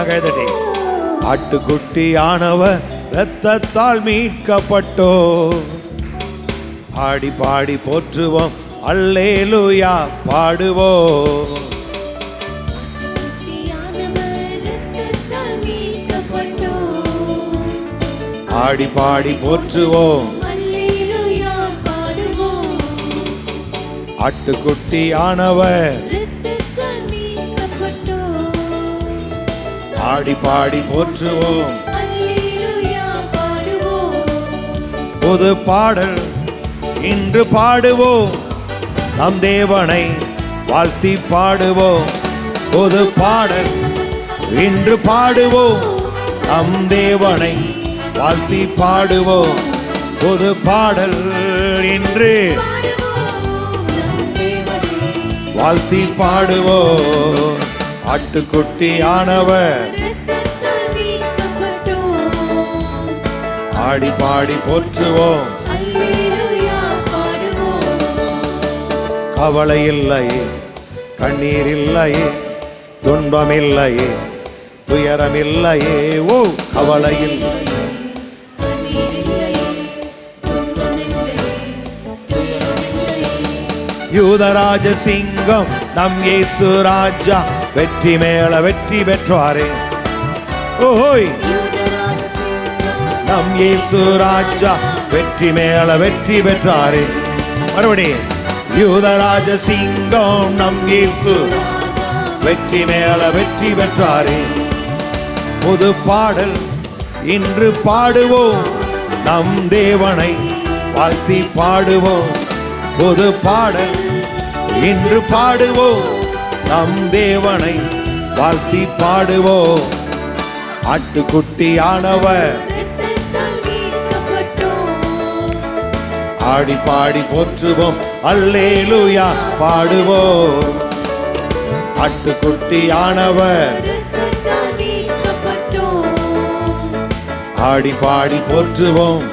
எல்லாம் கைதட்டி. ஆட்டுக்குட்டியானவர் இரத்தத்தால் மீட்கப்பட்டோ, ஆடி பாடி போற்றுவோம், அல்லேலூயா பாடுவோம். ஆடி பாடி போற்றுவோம், ஆட்டுக்குட்டியானவர் ஆடி பாடி போற்றுவோம். புது பாடல் இன்று பாடுவோம், நம் தேவனை வாழ்த்தி பாடுவோம். புது பாடல் இன்று பாடுவோம், நம் தேவனை வாழ்த்தி பாடுவோம். புது பாடல் இன்று வாழ்த்தி பாடுவோம். ஆட்டுக்குட்டியானவர் ஆடி பாடி போற்றுவோம். கவலை இல்லையே, கண்ணீர் இல்லையே, துன்பம் இல்லையே, துயரம் இல்லையே. ஓ கவலை இல்லை, யூதராஜ சிங்கம் நம் இயேசு ராஜா வெற்றி மேல வெற்றி பெற்றாரே. ஓஹோய், நம் இயேசு ராஜா வெற்றி மேல வெற்றி பெற்றாரே. மறுபடியும் யூதராஜ சிங்கம் நம் இயேசு வெற்றி மேல வெற்றி பெற்றாரே. புது பாடல் இன்று பாடுவோம், நம் தேவனை வாழ்த்தி பாடுவோம். புது பாடல் இன்று பாடுவோம், நம் தேவனை வாழ்த்தி பாடுவோம். ஆட்டுக்குட்டியானவர் ஆடி பாடி போற்றுவோம், அல்லேலூயா பாடுவோம். ஆட்டுக்குட்டியானவர் ஆடி பாடி போற்றுவோம்.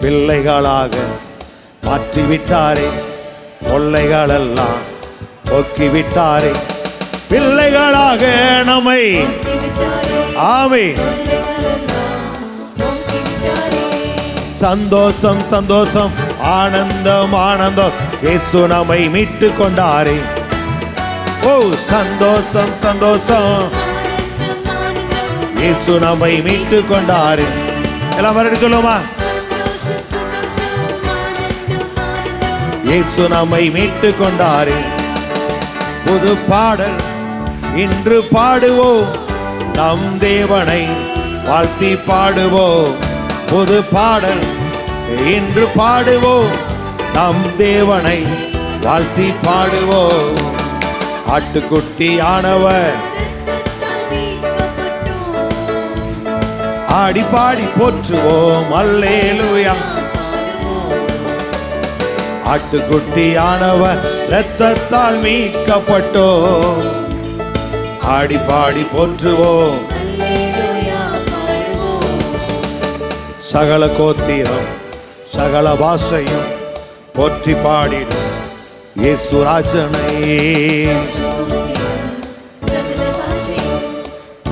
பிள்ளைகளாக மாற்றிவிட்டாரே, கொள்ளைகளெல்லாம் போக்கிவிட்டாரே. பிள்ளைகளாக நம்மை ஆமே. சந்தோஷம் சந்தோஷம், ஆனந்தம் ஆனந்தம், இயேசு நம்மை மீட்டு கொண்டாரே. ஓ சந்தோஷம் சந்தோஷம், இயேசு நம்மை மீட்டு கொண்டாரே. எல்லாம் மறுபடியும் சொல்லுமா? இயேசு நம்மை மீட்டு கொண்டாரே. புது பாடல் இன்று பாடுவோம், நம் தேவனை வாழ்த்தி பாடுவோம். புது பாடல் இன்று பாடுவோம், நம் தேவனை வாழ்த்தி பாடுவோம். ஆட்டுக்குட்டியானவர் ஆடி பாடி போற்றுவோம், அல்லேலூயா. ஆட்டுக்குட்டியானவர் இரத்தத்தால் மீட்கப்பட்டோம், ஆடி பாடி போற்றுவோம். சகல கோத்திரம் சகல பாஷையும் போற்றி பாடிடும் இயேசு ராஜனை.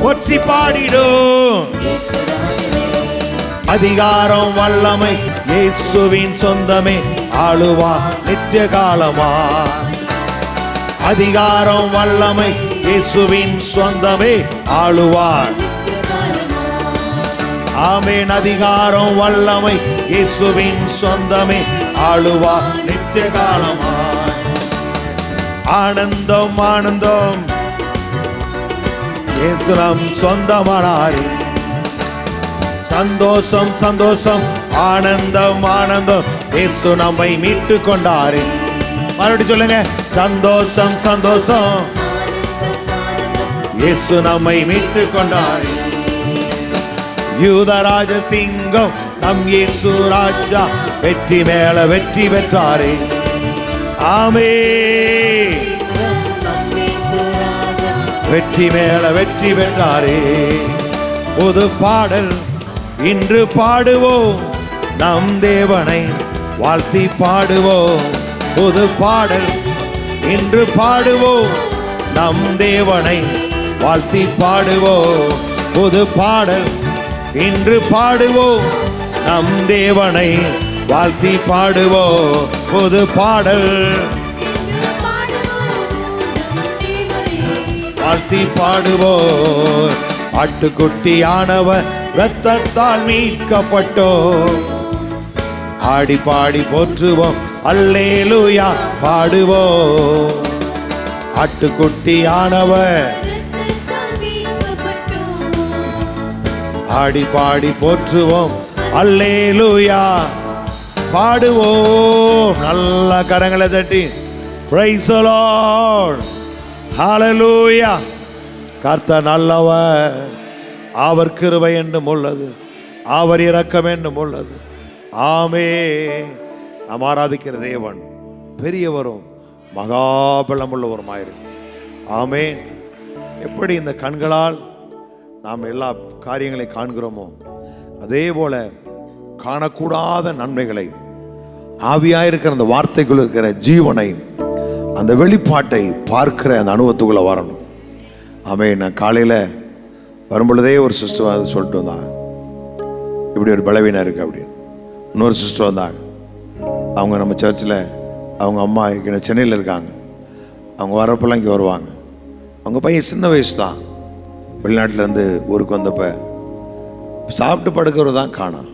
போற்றி பாடிடும். அதிகாரம் வல்லமை இயேசுவின் சொந்தமே, ஆளுவா நித்திய காலமா. அதிகாரம் வல்லமை இயேசுவின் சொந்தமே, ஆளுவார். ஆமென். அதிகாரம் வல்லமை இயேசுவின் சொந்தமே, ஆளுவா நித்திய காலமா. ஆனந்தம் ஆனந்தம், இயேசு நம் சொந்தமானாரே. சந்தோஷம் சந்தோஷம், ஆனந்தம் ஆனந்தம், இயேசு நம்மை மீட்டு கொண்டாரே. மறுபடியும் சொல்லுங்க, சந்தோஷம் சந்தோஷம், இயேசு நம்மை மீட்டு கொண்டாரே. யூதராஜ சிங்கம் நம் இயேசு ராஜா வெற்றி மேல வெற்றி பெற்றாரே. ஆமென். வெற்றி மேல வெற்றி பெற்றாரே. புது பாடல் இன்று பாடுவோம், நம் தேவனை வாழ்த்தி பாடுவோம். புது பாடல் இன்று பாடுவோம், நம் தேவனை வாழ்த்தி பாடுவோம். புது பாடல் இன்று பாடுவோம். நம் தேவனை வாழ்த்தி பாடுவோம். புது பாடல் வாழ்த்தி பாடுவோம். ஆட்டுக்குட்டியானவர் இரத்தத்தால் மீட்கப்பட்டோம். ஆடி பாடி போற்றுவோம். அல்லேலூயா பாடுவோம். ஆட்டுக்குட்டியானவர் ஆடி பாடி போற்றுவோம். அல்லேலூயா பாடுவோம். நல்ல கரங்களை தட்டி பிரைஸ் தி லார்ட். ஹல்லேலூயா. கர்த்தர் நல்லவர், அவர் கிருபை என்றும் உள்ளது, அவர் இரக்கம் என்றும் உள்ளது. ஆமென். நாம் ஆராதிக்கிற தேவன் பெரியவரும் மகாபலமுள்ளவருமாயிருக்கு. ஆமென். எப்படி இந்த கண்களால் நாம் எல்லா காரியங்களை காண்கிறோமோ அதே போல காணக்கூடாத நன்மைகளை, ஆவியாயிருக்கிற அந்த வார்த்தைக்குள்ள இருக்கிற ஜீவனை, அந்த வெளிப்பாட்டை பார்க்கிற அந்த அனுபவத்துக்குள்ள வரணும். ஆமென். நான் காலையில் வரும்பொழுதே ஒரு சிஸ்டர் சொல்லிட்டு வந்தாங்க, இப்படி ஒரு பலவீனம் இருக்குது அப்படின்னு. இன்னொரு சிஸ்டர் வந்தாங்க, அவங்க நம்ம சர்ச்சில் அவங்க அம்மா சென்னையில் இருக்காங்க. அவங்க வரப்பெல்லாம் இங்கே வருவாங்க. அவங்க பையன் சின்ன வயசு தான், வெளிநாட்டிலேருந்து ஊருக்கு வந்தப்போ சாப்பிட்டு படுக்கிறது தான் காணோம்.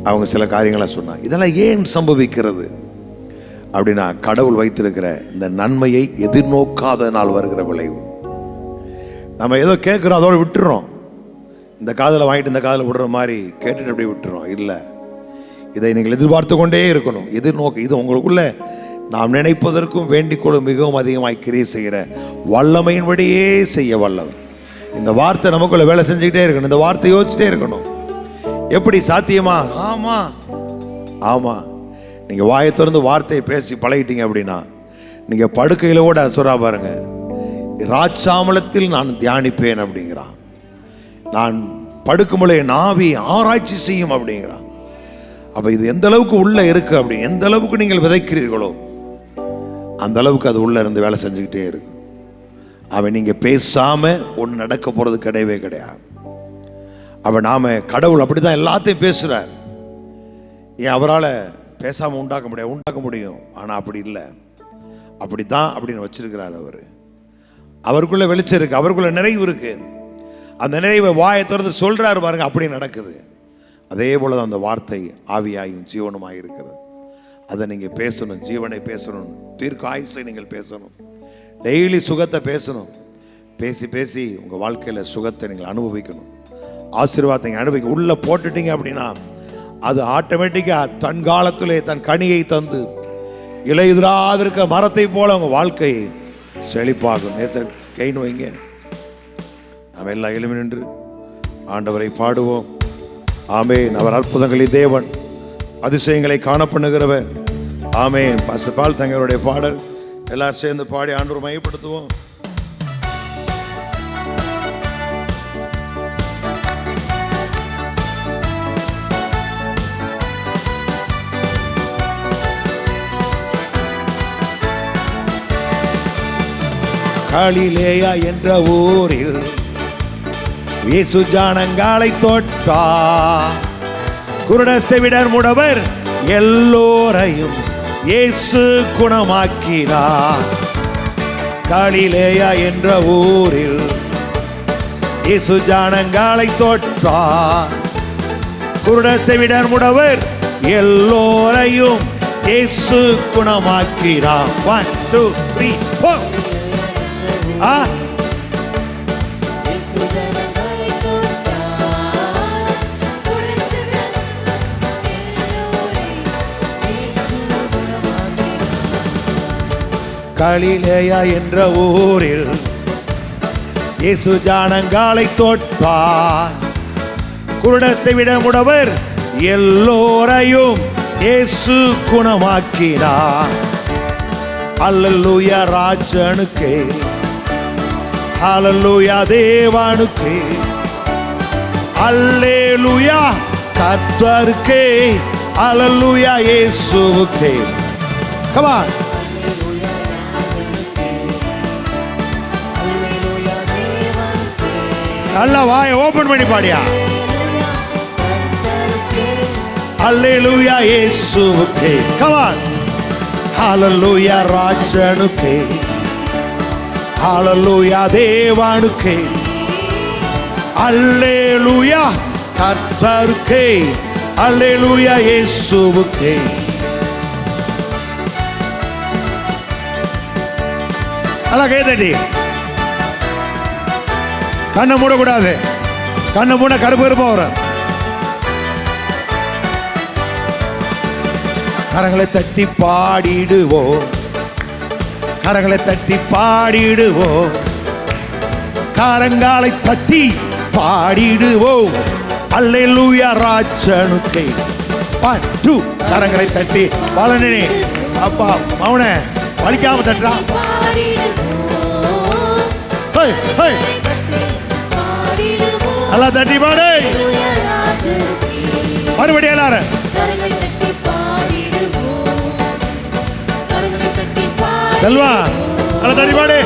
அவங்க சில காரியங்களை சொன்னாங்க. இதெல்லாம் ஏன் சம்பவிக்கிறது அப்படின்னா, கடவுள் வைத்திருக்கிற இந்த நன்மையை எதிர்நோக்காத நாள் வருகிற விளைவு. நம்ம ஏதோ கேட்குறோம், அதோடு விட்டுறோம். இந்த காதில் வாங்கிட்டு இந்த காதில் விடுற மாதிரி கேட்டுட்டு அப்படியே விட்டுறோம். இல்லை, இதை நீங்கள் எதிர்பார்த்து கொண்டே இருக்கணும். எதிர்நோக்கு இது உங்களுக்குள்ள நாம் நினைப்பதற்கும் வேண்டிக்கொள்ளும் மிகவும் அதிகமாய் கிரியை செய்கிற வல்லமையின்படியே செய்ய வல்லவர். இந்த வார்த்தை நமக்குள்ள வேலை செஞ்சுக்கிட்டே இருக்கணும். இந்த வார்த்தை யோசிச்சுட்டே இருக்கணும். எப்படி சாத்தியமா? ஆமா ஆமா. நீங்க வாயை திறந்து வார்த்தையை பேசி பழகிட்டீங்க அப்படின்னா, நீங்க படுக்கையில கூட சொல்றா பாருங்க, ராச்சாமலத்தில் நான் தியானிப்பேன் அப்படிங்கிறான். நான் படுக்கும்போது நாவி ஆராய்ச்சி செய்யும் அப்படிங்கிறான். அப்ப இது எந்த அளவுக்கு உள்ள இருக்கு அப்படி, எந்த அளவுக்கு நீங்கள் விதைக்கிறீர்களோ அந்த அளவுக்கு அது உள்ள இருந்து வேலை செஞ்சுக்கிட்டே இருக்கு. அவன் நீங்க பேசாம ஒன்று நடக்க போறது கிடையவே கிடையாது. அவன் நாம கடவுள் அப்படிதான் எல்லாத்தையும் பேசுறார். ஏன் அவரால் பேசாம உண்டாக்க முடியும். ஆனா அப்படி இல்லை, அப்படித்தான் அப்படின்னு வச்சிருக்கிறார். அவருக்குள்ள வெளிச்சம் இருக்கு, அவருக்குள்ள நிறைவு இருக்கு. அந்த நிறைவை வாயை திறந்து சொல்றாரு பாருங்க, அப்படி நடக்குது. அதே போல அந்த வார்த்தை ஆவியாயும் ஜீவனுமாய் இருக்கிறது. அதை நீங்க பேசணும், ஜீவனை பேசணும், தீர்க்க ஆயுசை நீங்கள் பேசணும், டெய்லி சுகத்தை பேசணும். பேசி பேசி உங்க வாழ்க்கையில சுகத்தை நீங்கள் அனுபவிக்கணும், ஆசீர்வாதத்தை அனுபவிக்க உள்ள போட்டுட்டீங்க அப்படின்னா அது ஆட்டோமேட்டிக்கா தன் காலத்திலே தன் கனியை தந்து இலையுதிராதிருக்க மரத்தை போல உங்க வாழ்க்கையை செழிப்பாகும். நேசர் கைன்னு வைங்க. நாம் எல்லாம் எழுமி நின்று ஆண்டவரை பாடுவோம். ஆமென். அவர் அற்புதங்களின் தேவன், அதிசயங்களை காணப்பண்ணுகிறவர். ஆமென். பால் தங்களுடைய பாடல் எல்லாரும் சேர்ந்து பாடி ஆண்டவரை மையப்படுத்துவோம். கலிலேயா என்ற ஊரில் இயேசு ஜனங்களை தொட்டார். குருட செவிடர் முடவர் எல்லோரையும் இயேசு குணமாக்கினார். கலிலேயா என்ற ஊரில் இயேசு ஜனங்களை தொட்டார். குருட செவிடர் முடவர் எல்லோரையும் இயேசு குணமாக்கினார். 1 2 3 4. கலிலேயா என்ற ஊரில் இயேசு ஜனங்களை தொட்டார். குருட செவிடர் முடவர் எல்லோரையும் இயேசு குணமாக்கினார். அல்லேலூயா ராஜனுக்கே, அல்லேலூயா தேவனுக்கே, அல்லேலூயா கர்த்தருக்கே, அல்லேலூயா இயேசுவுக்கே. Come on. நல்லா வாயை ஓபன் பண்ணி பாடியா. அல்லேலூயா இயேசுவுக்கே. Come on. ஹalleluya ராஜனுக்கே. ஹalleluya தேவனுக்கே. அல்லேலூயா கர்த்தருக்கே. அல்லேலூயா இயேசுவுக்கே. நல்லா கேட்டடி. கண்ணை மூடக்கூடாது. கண்ணை மூட கருப்பு கருப்பா வரும். கரங்களை தட்டி பாடிடுவோம். கரங்களை தட்டி பாடிடுவோம். கரங்களை தட்டி பாடிடுவோம். அல்லேலூயா ராஜனுக்கே. 1 2 கரங்களை தட்டி பலனே. அப்பா மௌனே வலிக்காம தட்டா. ஹே ஹே நல்லா தட்டி பாடு. மறுபடியும் எல்லாரும் செல்வா நல்லா தட்டி பாடு.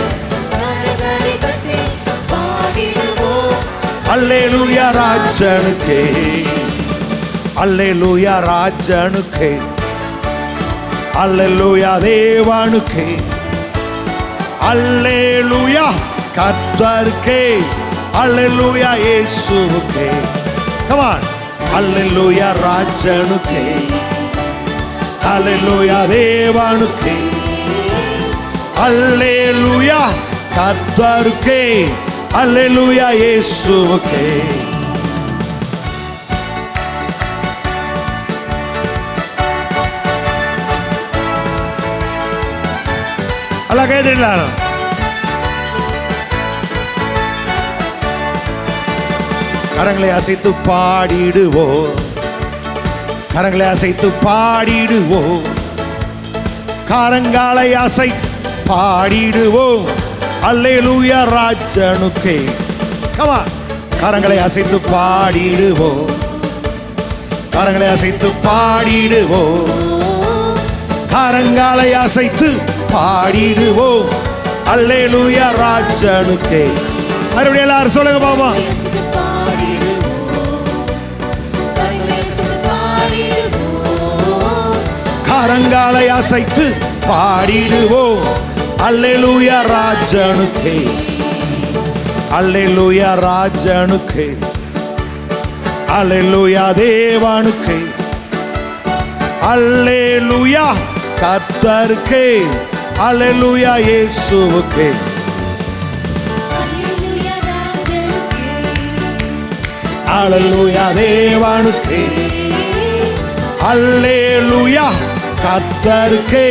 அல்லேலூயா ராஜனுக்கே. அல்லேலூயா ராஜனுக்கே. அல்லேலூயா தேவனுக்கே. அல்லேலூயா கர்த்தருக்கே. அல்லேலூயா இயேசுவுக்கே. Come on. அல்லேலூயா ராஜனுக்கே. அல்லேலூயா தேவனுக்கே. அல்லேலூயா கர்த்தருக்கே. அல்லேலூயா இயேசுவுக்கே. அல்லா கேட்கலாம். கரங்களை அசைத்து பாடிடுவோம். கரங்களை அசைத்து பாடிடுவோம். கரங்களை அசை பாடிடுவோம். அல்லேலூயா ராஜனுக்கே. Come on. கரங்களை அசைத்து பாடிடுவோம். கரங்களை அசைத்து பாடிடுவோம். கரங்களை அசைத்து பாடிடுவோம். அல்லேலூயா ராஜனுக்கே. மறுபடியும் எல்லாரும் சொல்லுங்க பாப்பா. கரங்களை அசைத்து பாடிடுவோம். அல்லேலூயா ராஜனுக்கே. அல்லேலூயா ராஜனுக்கே. அல்லேலூயா தேவனுக்கே. அல்லேலூயா கர்த்தருக்கே. அல்லேலூயா இயேசுவுக்கே. அல்லேலூயா தேவனுக்கே. அல்லேலூயா கர்த்தருக்கே.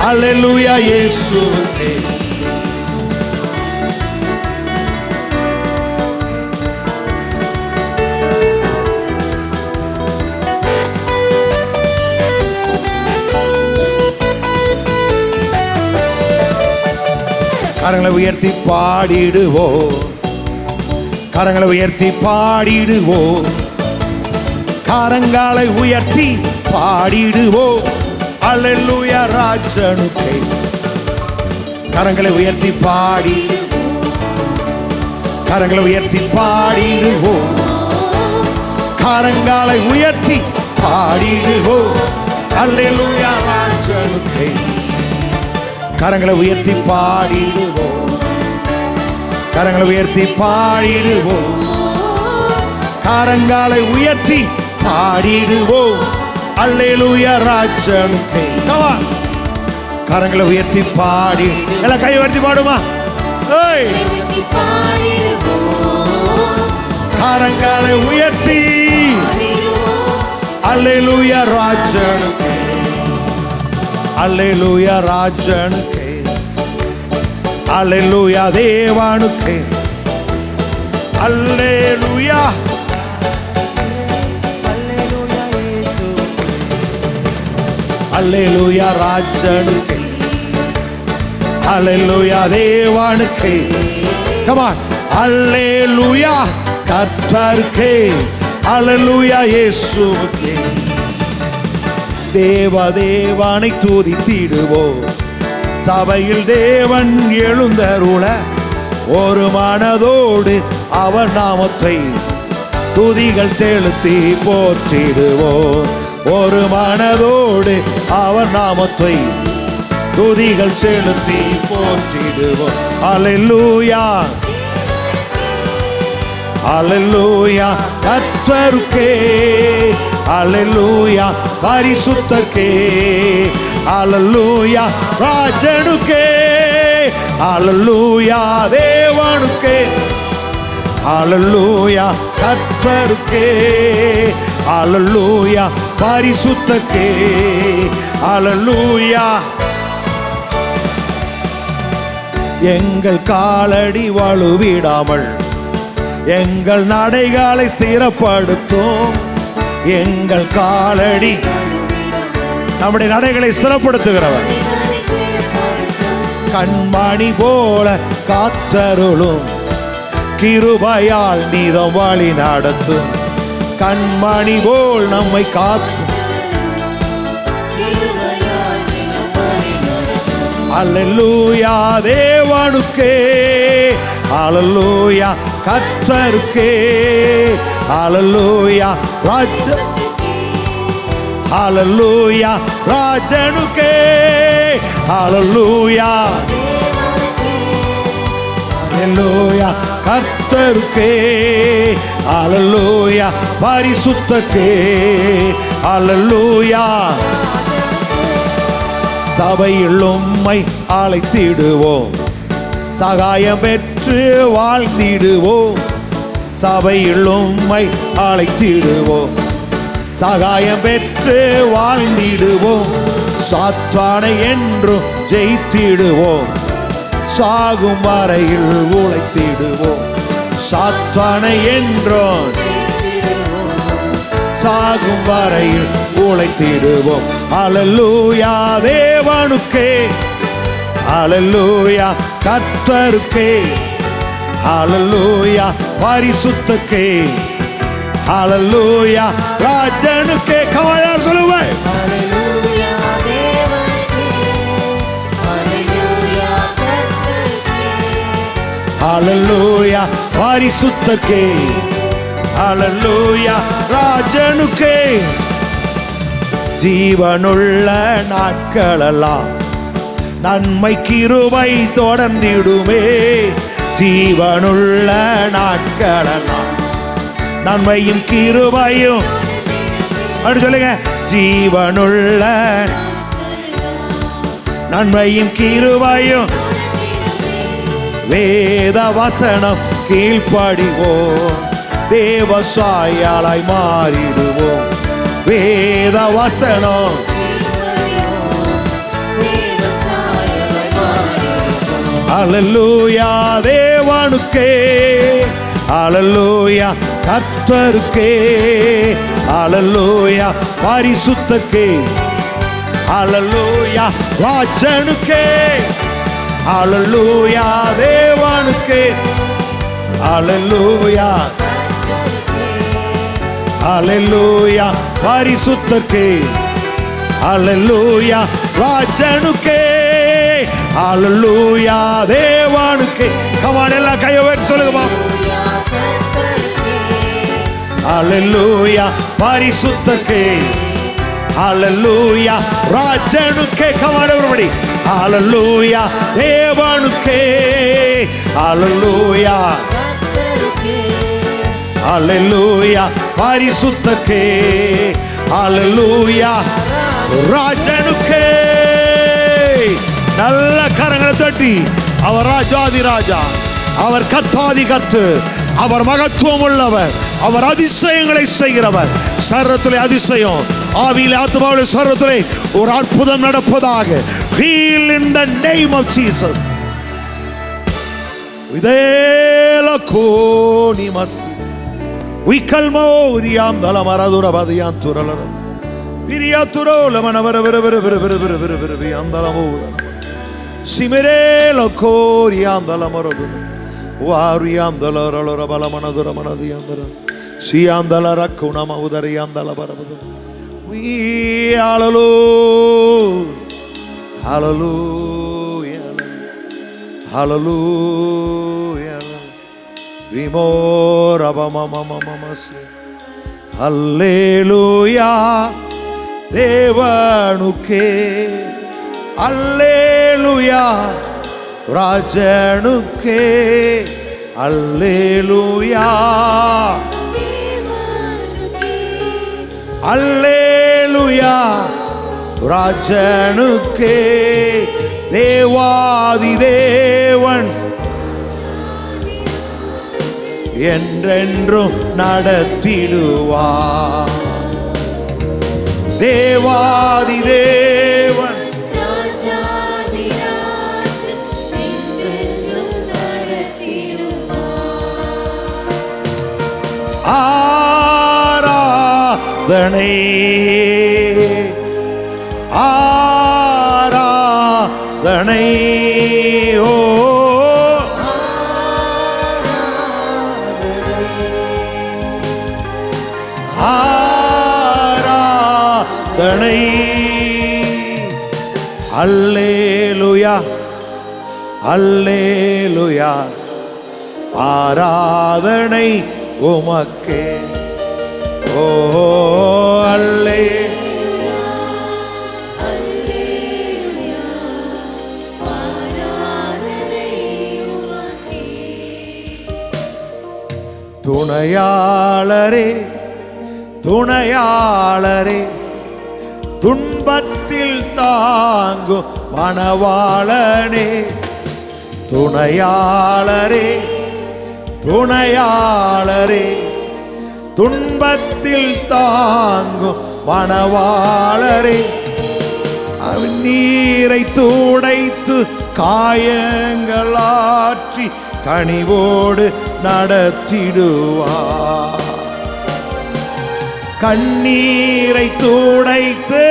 அல்லேலூயா இயேசுவுக்கே. கரங்களை உயர்த்தி பாடிடுவோம். கரங்களை உயர்த்தி பாடிடுவோம். கரங்களை உயர்த்தி பாடிடுவோம். அல்லேலூயா ராஜனுக்கே. கரங்களை உயர்த்தி பாடி. கரங்களை உயர்த்தி பாடிடுவோம். கரங்களை உயர்த்தி பாடிடுவோம். அல்லேலூயா ராஜனுக்கே. கரங்களை உயர்த்தி பாடிடுவோம். கரங்களை உயர்த்தி பாடிடுவோம். கரங்களை உயர்த்தி பாடிடுவோம். அல்லேலூயா ராஜனுக்கே. கரங்களை உயர்த்தி பாடி. எல்லாம் கை உயர்த்தி பாடுமா. கரங்களை உயர்த்தி. அல்லேலூயா ராஜனுக்கே. அல்லேலூயா ராஜனுக்கே. அல்லேலூயா தேவனுக்கே. அல்லேலூயா. அல்லேலூயா ராஜனுக்கே. அல்லேலூயா தேவனுக்கே. Come on. அல்லேலூயா கர்த்தருக்கே. அல்லேலூயா இயேசுவுக்கே. தேவனை துதித்திடுவோம். சபையில் தேவன் எழுந்தருள ஒரு மனதோடு அவர் நாமத்தை துதிகள் செலுத்தி போற்றிடுவோம். ஒரு மனதோடு அவர் நாமத்தை துதிகள் செலுத்தி போற்றிடுவோம். அல்லேலூயா அல்லேலூயா கர்த்தருக்கே, அல்லேலூயா பரிசுத்தருக்கே, அல்லேலூயா ராஜனுக்கே, அல்லேலூயா தேவனுக்கே, அல்லேலூயா கர்த்தருக்கே, அல்லேலூயா பரிசுத்தருக்கே, அல்லேலூயா. எங்கள் காலடி வலுவிடாமல் எங்கள் நடைகளை ஸ்திரப்படுத்தும். எங்கள் காலடி நம்முடைய நடைகளை ஸ்திரப்படுத்துகிறவர். கண்மணி போல காத்தருளும், கிருபையால் நீதம் வழி நடத்தும். கண்மணி போல் நம்மை காக்கும். அல்லேலூயா தேவனுக்கே, அல்லேலூயா கர்த்தருக்கே, அல்லேலூயா ராஜ, அல்லேலூயா ராஜனுக்கே, அல்லேலூயா, அல்லேலூயா கர்த்தருக்கே, அல்லேலூயா பரிசுத்தருக்கே, அல்லேலூயா. சபையில் உம்மை அழைத்திடுவோம், சகாயம் பெற்று வாழ்ந்திடுவோம். சபையில் உம்மை அழைத்திடுவோம், சகாயம் பெற்று வாழ்ந்திடுவோம். சாத்தானை என்றும் ஜெயித்திடுவோம், சாகும் வரையில் உழைத்திடுவோம். சாத்தானை என்றும் சாகும் வரையில் உழைத்திடுவோம். அல்லேலூயா தேவனுக்கே, அல்லேலூயா கர்த்தருக்கே, அல்லேலூயா பரிசுத்தருக்கே, அல்லேலூயா ராஜனுக்கே. கமாயார் சொல்லுவேன். அல்லேலூயா தேவனுக்கே, அல்லேலூயா கர்த்தருக்கே, அல்லேலூயா பரிசுத்தருக்கே, அல்லேலூயா ராஜனுக்கே. ஜீவனுள்ள நாட்களெல்லாம் நன்மை கிருபை தொடர்ந்திடுமே. ஜீவனுள்ள நாட்களெல்லாம் நன்மையும் கிருபையும், அப்படி சொல்லுங்க. ஜீவனுள்ள நன்மையும் கிருபையும், வேத வசனம் கீழ்ப்படிவோம், தேவ சாயலாய் மாறிடுவோம். வேத வசனம் அல்லேலூயா தேவனுக்கே, அல்லேலூயா கர்த்தருக்கே, அல்லேலூயா பரிசுத்தருக்கே, அல்லேலூயா ராஜனுக்கே, அல்லேலூயா தேவனுக்கே, அல்லேலூயா, அல்லேலூயா பரிசுத்தருக்கே, அல்லேலூயா ராஜனுக்கே, அல்லேலூயா தேவனுக்கே. கமான் எல்லாம் கையை உயர்த்தி சொல்லுங்க. அல்லேலூயா பரிசுத்தருக்கே, அல்லேலூயா ராஜனுக்கே. Come on everybody. அல்லேலூயா தேவனுக்கே, அல்லேலூயா, அல்லேலூயா பரிசுத்தருக்கே, அல்லேலூயா ராஜனுக்கே. நல்ல கரங்களை தட்டி அவர் ராஜாதி ராஜா, அவர் கர்த்தாதி கர்த்தர், அவர் மகத்துவம் உள்ளவர், அவர் அதிசயங்களை செய்கிறவர். சர்வத்திலே அதிசயம், ஆவியிலே ஆத்மாவிலே சர்வத்திலே ஒரு அற்புதம் நடப்பதாக. Heal in the name of Jesus. இதேல கோனிமஸ் விகல்மோரியாம் தலமரதுர பதியாம் துரலர விரியாத்துரோ லமனவர வர வர வர வர வர வர வர வியாந்தலமோ சிமரேல கோரியாம் தலமரது வாரியாம் தலரலர பலமனதுர மனதியாந்தர சியாந்தல ரக்குணம உதரியாந்தல பரபது. Hallelujah, hallelujah, விமோரபமமமமசி. அல்லேலூயா தேவனுக்கே, அல்லேலூயா ராஜனுக்கே, அல்லேலூயா அல்லேலூயா ராஜனுக்கே. தேவாதி தேவன் என்றென்றும் நடத்திடுவார். தேவாதி தேவன் ஆராதனை ஆராதனை. ஓ ஆராதனை. அல்லேலூயா அல்லேலூயா ஆராதனை உமக்கே. ஓ அல்லே துணையாளரே துணையாளரே, துன்பத்தில் தாங்கும் மணவாளனே. துணையாளரே துணையாளரே, துன்பத்தில் தாங்கும் மணவாளரே. அவன் நீரை துடைத்து காயங்களாற்றி கனிவோடு நடத்திடுவார். கண்ணீரை துடைத்து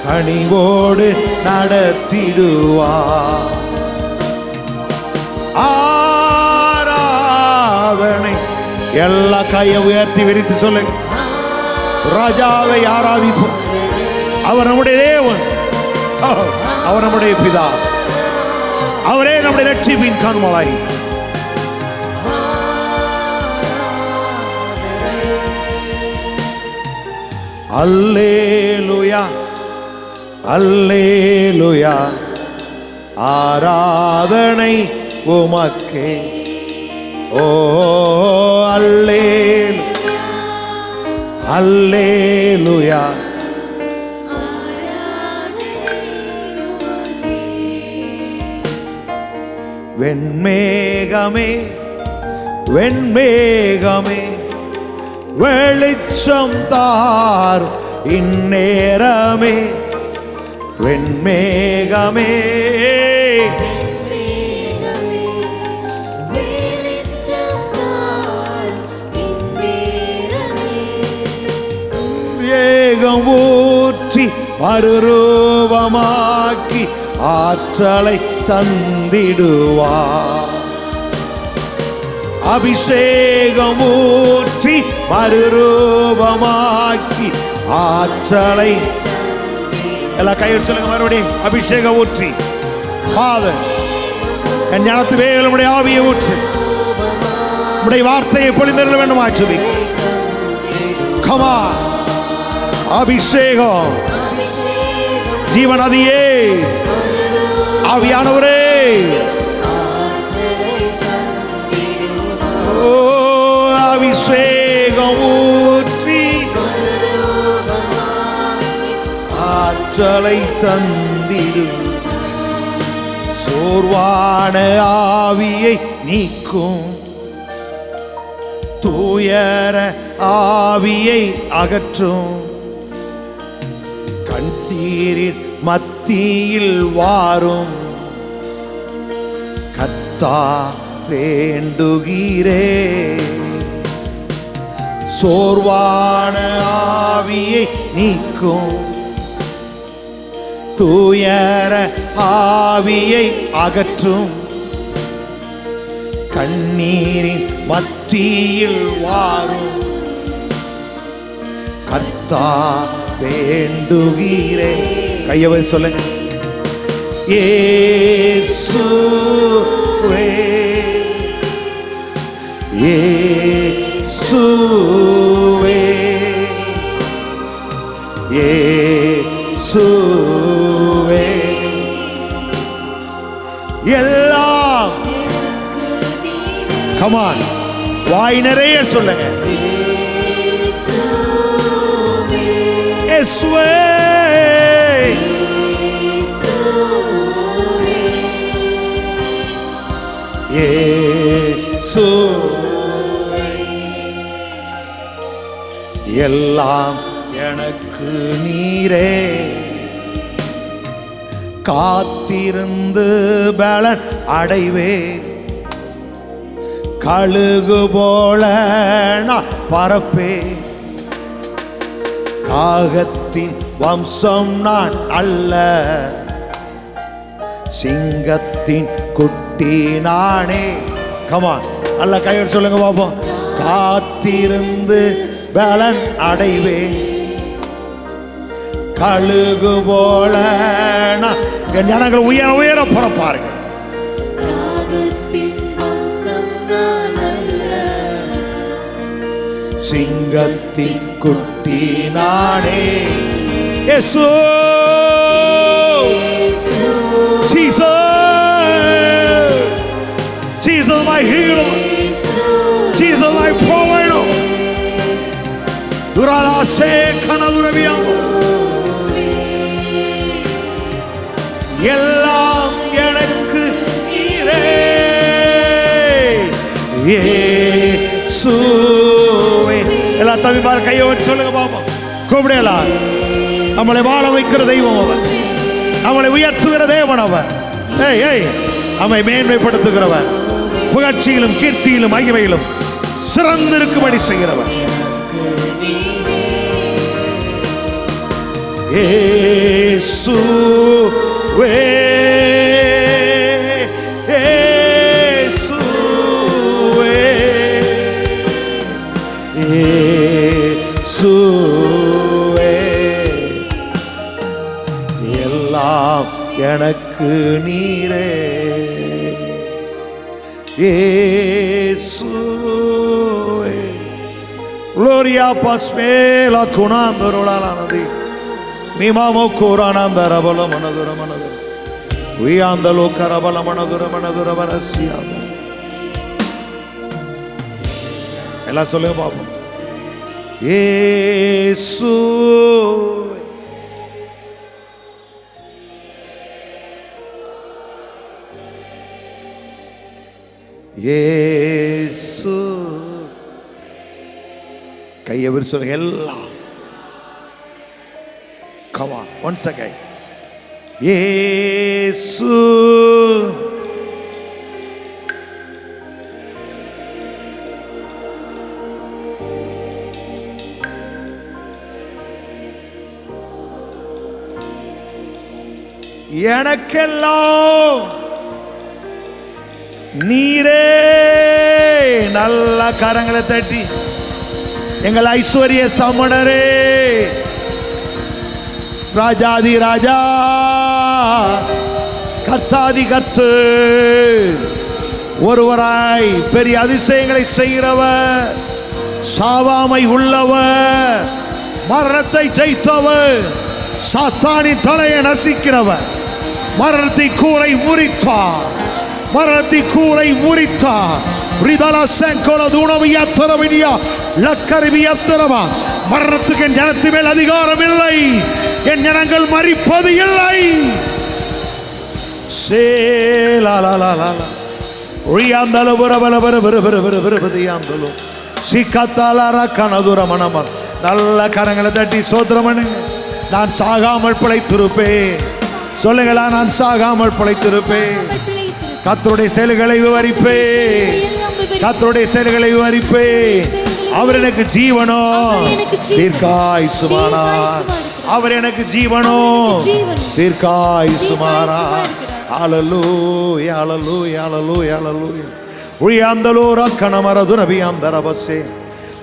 கனிவோடு நடத்திடுவார். ஆராதனை. எல்லா கையை உயர்த்தி விரித்து சொல்லுங்க. ராஜாவை ஆராதிப்போம். அவர் நம்முடைய தேவன், அவர் நம்முடைய பிதா, அவரே நம்முடைய ரட்சிப்பின் கண்மலை. அல்லேலூயா அல்லேலூயா ஆராதனை உமக்கே. ஓ அல்லேலூயா அல்லேலூயா. வெண்மேகமே வெண்மேகமே வெளிச்சம் தார் இந்நேரமே. வெண்மேகமே வேகம் ஊற்றி மறுரூபமாக்கி ஆற்றலை தந்திடுவார். அபிஷேகம் ஊற்றி மறுரூபமாக்கி ஆற்றலை. எல்லா கையில் சொல்லுங்க மறுபடியும். அபிஷேகம் ஊற்றி. ஃபாதர், என் ஞானத்து வேலை நம்முடைய ஆவியை ஊற்று. நம்முடைய வார்த்தையை பொழிந்தருள வேண்டும் ஆச்சுவி. கமா அபிஷேகம். ஜீவநதியே, ஆவியானவரே, ஓ அபிஷேகம் ஊற்றி ஆற்றலை தந்திடும். சோர்வான ஆவியை நீக்கும், தூயர ஆவியை அகற்றும். கண்ணீரின் மத்தியில் வாரும் கர்த்தா வேண்டுகிறே. சோர்வான ஆவியை நீக்கும், தூயர ஆவியை அகற்றும். கண்ணீரின் மத்தியில் வாரும் கர்த்தா வேண்டுகிறே. கையவை சொல்லுங்க. இயேசு இயேசுவே இயேசுவே எல்லாம் come on வாய் நிறைய சொல்லுங்க இயேசுவே இயேசுவே எல்லாம் எனக்கு நீரே காத்திருந்து பலன் அடைவே கழுகு போல நான் பரப்பே காகத்தின் வம்சம் நான் அல்ல சிங்கத்தின் குட்டி நானே கமான் அல்ல கையோடு சொல்லுங்க பாப்போம் காத்திருந்து பலன் அடைவே கழுகு போல என் ஜனங்கள் உயர உயர புறப்பார்கள் சிங்கத்தின் குட்டி நானே இயேசு Jesus my hero Jesus my provider durala se kanadurabiyam எல்லாம் எனக்கு நீரே இயேசுவே எல்லா தம்பிமார் கையை வச்சு சொல்லுங்க பாப்போம் கூப்பிடலாம் நம்மளை வாழ வைக்கிற தெய்வம் அவர் நம்மளை உயர்த்துகிற தேவன் அவர் நம்மை மேன்மைப்படுத்துகிறவர் புகழ்ச்சியிலும் கீர்த்தியிலும் மகிமையிலும் சிறந்திருக்கும்படி செய்கிறவர் இயேசுவே இயேசுவே இயேசுவே எல்லாம் எனக்கு நீரே இயேசுவே Gloria pasmela kunamberolanadi Mimamo koranandara bala manadura manadura Viandalo karabala manadura manadura varasiyada Ela சொல்லுங்க பாப்போம் இயேசு இயேசு கையை விரிச்சு சொல்லுங்க எல்லாம் come on once again இயேசு எனக்கெல்லாம் நீரே நல்ல கரங்களை தட்டி எங்கள் ஐஸ்வர்ய சமணரே ராஜாதி ராஜா கர்த்தாதி கர்த்து ஒருவராய் பெரிய அதிசயங்களை செய்கிறவர் சாவாமை உள்ளவர் மரணத்தை ஜெயித்தவர் சாத்தானின் தலையை நசிக்கிறவர் மரணத்தை கூரை முறித்தார் மரணத்தை கூரை முறித்தார் ரிதலா செங்கோல தூணவியா தரவினியா லக்கரிவியா தரவா மரணத்துக்கு என் ஜனத்து மேல் அதிகாரம் இல்லை என் ஜனங்கள் மரிப்பது இல்லை சேலாலாலாலா ஒழியாந்தலோ வரவர வர வர வர வர வர வதியாந்தலோ சிக்கத்தாலாரா கனதுர மனமா நல்ல கரங்களை தட்டி சோத்திரம் பண்ணுங்க நான் சாகாமல் பிழைத்திருப்பேன் சொல்லுங்களா நான் சாகாமல் பிழைத்திருப்பேன் கர்த்தருடைய செயல்களை விவரிப்பேன் கர்த்தருடைய செயல்களை விவரிப்பேன் அவர் எனக்கு ஜீவனோ தீர்க்காயுசுமானார் அவர் எனக்கு ஜீவனோ தீர்க்காயுசுமானார் ஹalleluya hallelujah hallelujah hallelujah உயர்ந்தலோ ரக்கணமரது ரபியாந்தரபசே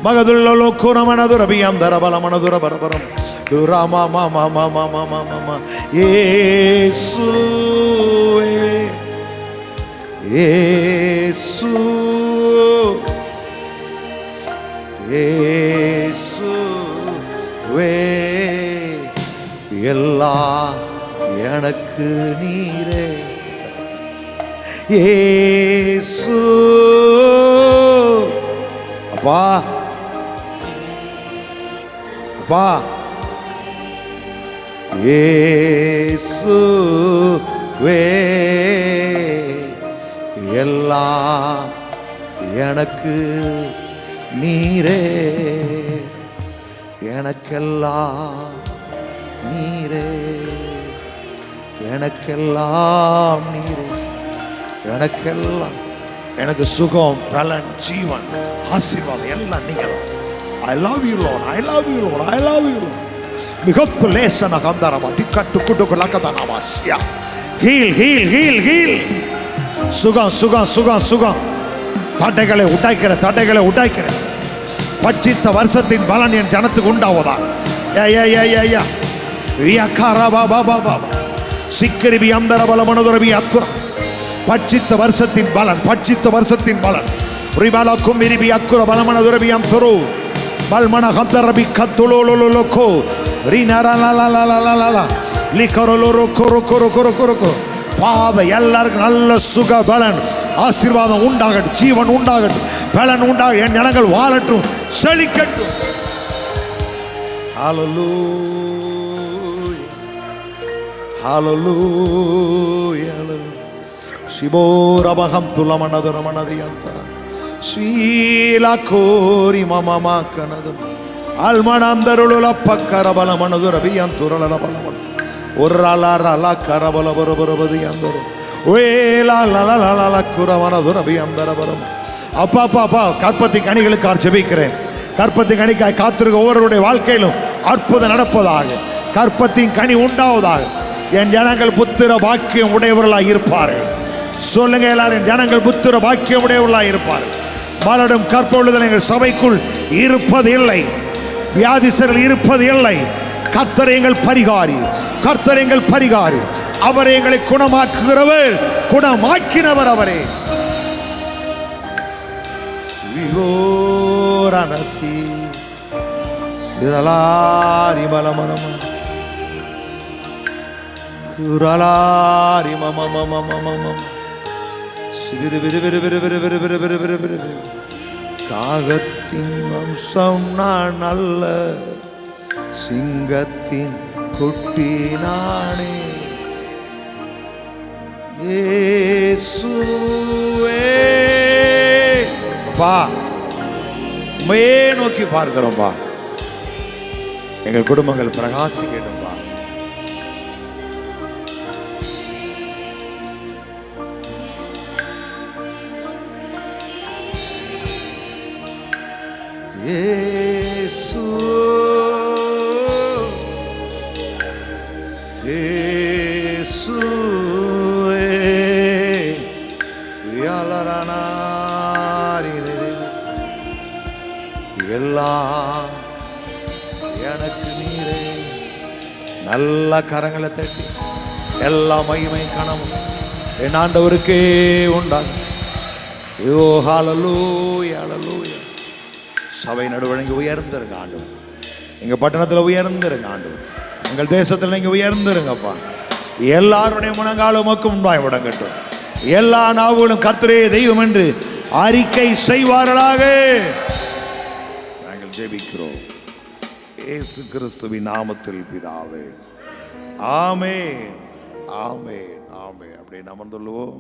மகதுல்லோ குணமனது ரபியாந்தரபலமனது ரபரபரம் ராமா மாமா மாமா மாமா மாமா இயேசுவே இயேசு இயேசுவே எல்லாம் எனக்கு நீரே. இயேசு அப்பா அப்பா இயேசுவே எல்லாம் எனக்கு நீரே. எனக்கெல்லாம் நீரே, எனக்கெல்லாம் நீரே, எனக்கெல்லாம். எனக்கு சுகம், பலன், ஜீவன், ஆசீர்வாதம் எல்லாம் நீங்க தான். I love you Lord, I love you Lord, I love you Lord. மிகத்து லேசன கந்தரமா டிக்கட்டு குட்டுக்கு லக்கதனமா சியா. Heal heal heal heal. சுகம் சுகம் சுகம் சுகம். தடைகளை உடைக்கிற, தடைகளை உடைக்கிற. பச்சித்த வருஷத்தின் பலன் என் ஜனத்துக்கு உண்டாவதா. சிக்கரிபி அந்தர பலமனுதுரபி அத்துரா. பச்சித்த வருஷத்தின் பலன், பச்சித்த வருஷத்தின் பலன். ரிபாலக்கும் இரிபி அக்குர பலமனுதுரபி அம்துரு. பல்மன கந்தரபி கத்துலோலோலோலோகோ. ரீனரலலலலலலல. லிகரோலோரோகோரோகோரோகோரோகோ. Father, எல்லாருக்கும் நல்ல சுக பலன் ஆசீர்வாதம் உண்டாகட்டும், ஜீவன் உண்டாகட்டும், பலன் உண்டாகட்டும், என் ஜனங்கள் வாழட்டும், செழிக்கட்டும். Hallelujah, hallelujah. சிபோரபகம் துலமனதுரமனதியந்தர ஸ்ரீலா கோரி மமமா கனதம் அல்மனந்தருளுல பக்கரபலமனதுரபியந்துரலபலமன ஒரு அலரல கரபல பரபரபதி அந்தரு வேலா லலலல குரவனதுரபி அந்தரபரம். அப்பா அப்பா அப்பா, கற்பத்தி கனிகளுக்காக ஜெபிக்கிறேன். கற்பத்தி கனிக்காய் காத்திருக்க ஒவ்வொருடைய வாழ்க்கையிலும் அற்புதம் நடப்பதாக, கற்பத்தின் கனி உண்டாவதாக. என் ஜனங்கள் புத்திர பாக்கியம் உடையவர்களாக இருப்பார்கள். சொல்லுங்க எல்லாரும், என் ஜனங்கள் புத்திர பாக்கியம் உடையவர்களாக இருப்பார்கள். மலடும் கற்பொழுதில் எங்கள் சபைக்குள் இருப்பது இல்லை, வியாதிசர்கள் இருப்பது இல்லை. கர்த்தர் எங்கள் பரிகாரி, கர்த்தர் எங்கள் பரிகாரி. அவர் எங்களை குணமாக்குகிறவர், குணமாக்கினவர் அவரே. விவோரணசி சிரலாரி மலமனம குரலாரி மமமமமமம சிவிரு விரு விரு விரு விரு விரு விரு விரு விரு விரு. காகத்தின் வம்சம் நான் அல்ல, சிங்கத்தின் குட்டி நானே. இயேசுவே அப்பா, உம்மையே நோக்கி பார்க்கிறோம்பா. எங்கள் குடும்பங்கள் பிரகாசிக்கட்டும்பா. இயேசு இயேசுவே எல்லாம் எனக்கு நீரே. நல்ல கரங்களை தட்டி எல்லா மகிமை கனமும் என் ஆண்டவருக்கே உண்டாங்க. ஐயோ ஹல்லேலூயா ஹல்லேலூயா. சபை நடுவழங்கி உயர்ந்திருங்க ஆண்டவர். எங்க பட்டணத்துல உயர்ந்திருங்க ஆண்டவர். எங்கள் தேசத்தில் நீங்க உயர்ந்திருங்கப்பா. எல்லாருடைய முழங்காலும் உமக்கு முன்பாய் முடங்கட்டும். எல்லா நாவுகளும் கர்த்தரே தெய்வம் என்று அறிக்கை செய்வார்களாக. நாங்கள் ஜெபிக்கிறோம் இயேசு கிறிஸ்துவின் நாமத்தில் பிதாவே. ஆமென் ஆமென் ஆமென். அப்படியே அமர்ந்துள்ளோம்.